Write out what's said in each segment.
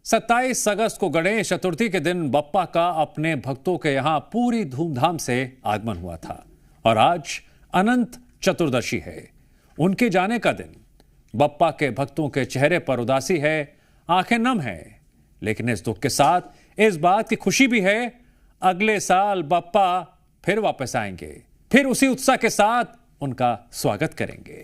27 अगस्त को गणेश चतुर्थी के दिन बप्पा का अपने भक्तों के यहां पूरी धूमधाम से आगमन हुआ था और आज अनंत चतुर्दशी है, उनके जाने का दिन। बप्पा के भक्तों के चेहरे पर उदासी है, आंखें नम है, लेकिन इस दुख के साथ इस बात की खुशी भी है, अगले साल बप्पा फिर वापस आएंगे, फिर उसी उत्साह के साथ उनका स्वागत करेंगे।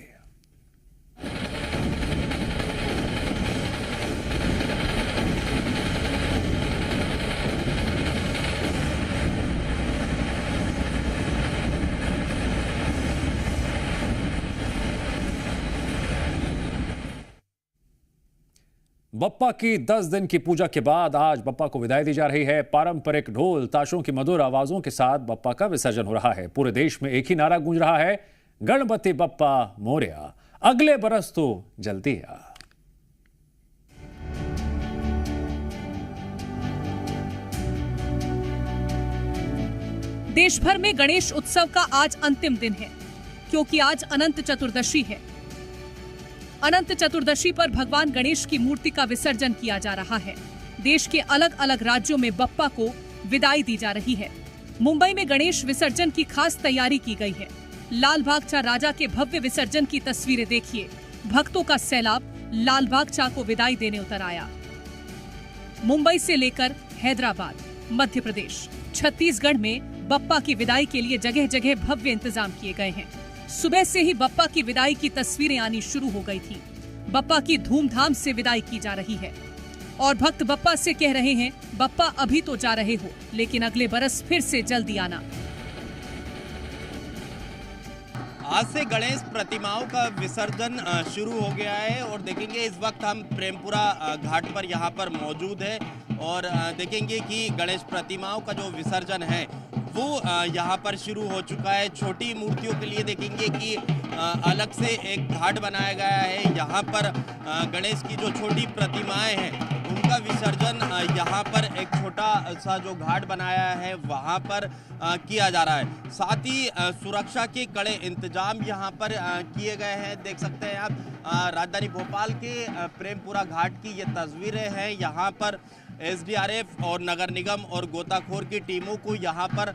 बप्पा की 10 दिन की पूजा के बाद आज बप्पा को विदाई दी जा रही है। पारंपरिक ढोल ताशों की मधुर आवाजों के साथ बप्पा का विसर्जन हो रहा है। पूरे देश में एक ही नारा गूंज रहा है, गणपति बप्पा मोरया, अगले बरस तो जल्दी आ। देश भर में गणेश उत्सव का आज अंतिम दिन है, क्योंकि आज अनंत चतुर्दशी है। अनंत चतुर्दशी पर भगवान गणेश की मूर्ति का विसर्जन किया जा रहा है। देश के अलग अलग राज्यों में बप्पा को विदाई दी जा रही है। मुंबई में गणेश विसर्जन की खास तैयारी की गई है। लाल बाग चा राजा के भव्य विसर्जन की तस्वीरें देखिए। भक्तों का सैलाब लाल बाग चा को विदाई देने उतर आया। मुंबई से लेकर हैदराबाद, मध्य प्रदेश, छत्तीसगढ़ में बप्पा की विदाई के लिए जगह जगह भव्य इंतजाम किए गए हैं। सुबह से ही बप्पा की विदाई की तस्वीरें आनी शुरू हो गई थी। बप्पा की धूमधाम से विदाई की जा रही है और भक्त बप्पा से कह रहे हैं, बप्पा अभी तो जा रहे हो, लेकिन अगले बरस फिर से जल्दी आना। आज से गणेश प्रतिमाओं का विसर्जन शुरू हो गया है और देखेंगे इस वक्त हम प्रेमपुरा घाट पर यहाँ पर मौजूद है और देखेंगे कि गणेश प्रतिमाओं का जो विसर्जन है वो यहाँ पर शुरू हो चुका है। छोटी मूर्तियों के लिए देखेंगे कि अलग से एक घाट बनाया गया है। यहाँ पर गणेश की जो छोटी प्रतिमाएं हैं उनका विसर्जन यहाँ पर एक छोटा सा जो घाट बनाया है वहाँ पर किया जा रहा है। साथ ही सुरक्षा के कड़े इंतजाम यहाँ पर किए गए हैं। देख सकते हैं आप राजधानी भोपाल के प्रेमपुरा घाट की ये तस्वीरें हैं। यहाँ पर एसडीआरएफ और नगर निगम और गोताखोर की टीमों को यहाँ पर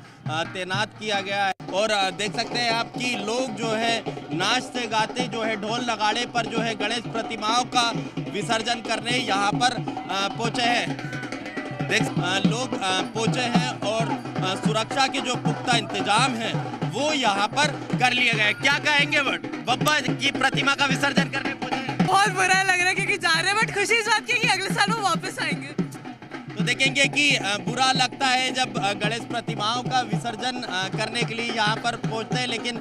तैनात किया गया है और देख सकते हैं आप कि लोग जो है नाचते गाते जो है ढोल नगाड़े पर जो है गणेश प्रतिमाओं का विसर्जन करने यहाँ पर पहुँचे हैं। लोग पहुँचे हैं और सुरक्षा के जो पुख्ता इंतजाम है वो यहाँ पर कर लिए गए। क्या कहेंगे बप्पा की प्रतिमा का विसर्जन करने पहुँचे? बहुत बुरा लग रहा है क्योंकि जा रहे हैं, बट खुशी इस बात की कि अगले साल वो वापस आएंगे। तो देखेंगे कि बुरा लगता है जब गणेश प्रतिमाओं का विसर्जन करने के लिए यहाँ पर पहुँचते हैं, लेकिन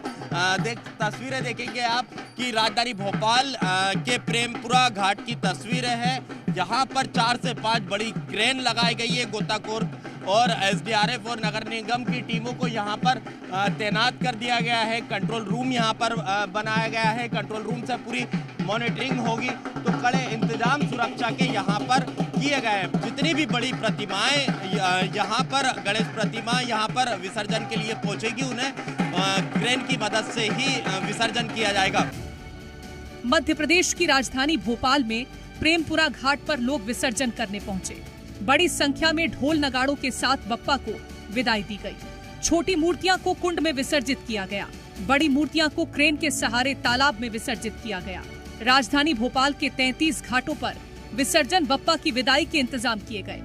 तस्वीरें देखेंगे आप कि राजधानी भोपाल के प्रेमपुरा घाट की तस्वीरें हैं। यहाँ पर 4 से 5 बड़ी क्रेन लगाई गई है। गोताखोर और एसडीआरएफ और नगर निगम की टीमों को यहाँ पर तैनात कर दिया गया है। कंट्रोल रूम यहाँ पर बनाया गया है। कंट्रोल रूम से पूरी मॉनिटरिंग होगी। तो कड़े इंतजाम सुरक्षा के यहाँ पर किए गए हैं। जितनी भी बड़ी प्रतिमाएं यहाँ पर गणेश प्रतिमा यहाँ पर विसर्जन के लिए पहुंचेगी, उन्हें क्रेन की मदद से ही विसर्जन किया जाएगा। मध्य प्रदेश की राजधानी भोपाल में प्रेमपुरा घाट पर लोग विसर्जन करने पहुंचे। बड़ी संख्या में ढोल नगाड़ों के साथ बप्पा को विदाई दी गई। छोटी मूर्तियां को कुंड में विसर्जित किया गया। बड़ी मूर्तियां को क्रेन के सहारे तालाब में विसर्जित किया गया। राजधानी भोपाल के 33 घाटों पर विसर्जन बप्पा की विदाई के इंतजाम किए गए।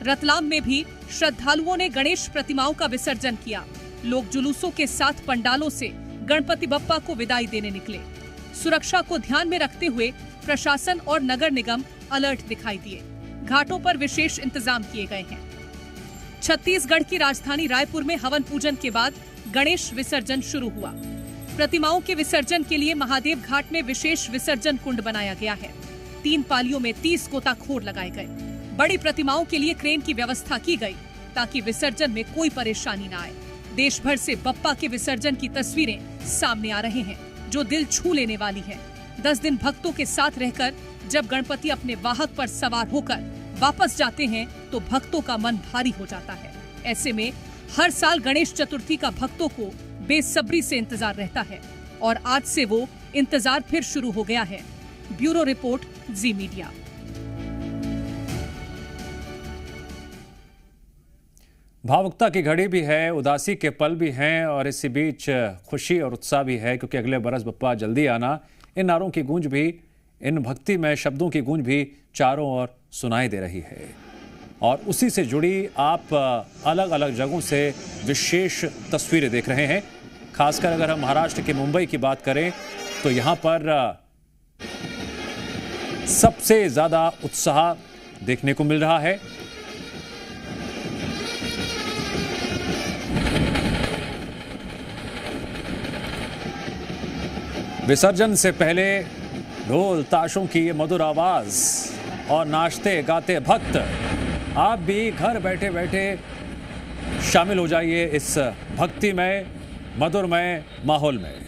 रतलाम में भी श्रद्धालुओं ने गणेश प्रतिमाओं का विसर्जन किया। लोग जुलूसों के साथ पंडालों से गणपति बप्पा को विदाई देने निकले। सुरक्षा को ध्यान में रखते हुए प्रशासन और नगर निगम अलर्ट दिखाई दिए। घाटों पर विशेष इंतजाम किए गए हैं। छत्तीसगढ़ की राजधानी रायपुर में हवन पूजन के बाद गणेश विसर्जन शुरू हुआ। प्रतिमाओं के विसर्जन के लिए महादेव घाट में विशेष विसर्जन कुंड बनाया गया है। 3 पालियों में 30 गोताखोर लगाए गए। बड़ी प्रतिमाओं के लिए क्रेन की व्यवस्था की गई ताकि विसर्जन में कोई परेशानी न आए। देश भर से बप्पा के विसर्जन की तस्वीरें सामने आ रहे हैं जो दिल छू लेने वाली है। 10 दिन भक्तों के साथ रहकर जब गणपति अपने वाहक पर सवार होकर वापस जाते हैं तो भक्तों का मन भारी हो जाता है। ऐसे में हर साल गणेश चतुर्थी का भक्तों को बेसब्री से इंतजार रहता है और आज से वो इंतजार फिर शुरू हो गया है। ब्यूरो रिपोर्ट, जी मीडिया। भावुकता की घड़ी भी है, उदासी के पल भी हैं और इसी बीच खुशी और उत्साह भी है, क्योंकि अगले बरस बप्पा जल्दी आना। इन नारों की गूंज भी, इन भक्तिमय शब्दों की गूंज भी चारों ओर सुनाई दे रही है। और उसी से जुड़ी आप अलग अलग जगहों से विशेष तस्वीरें देख रहे हैं। खासकर अगर हम महाराष्ट्र के मुंबई की बात करें तो यहाँ पर सबसे ज्यादा उत्साह देखने को मिल रहा है। विसर्जन से पहले ढोल ताशों की ये मधुर आवाज और नाचते गाते भक्त, आप भी घर बैठे बैठे शामिल हो जाइए इस भक्तिमय मधुरमय माहौल में।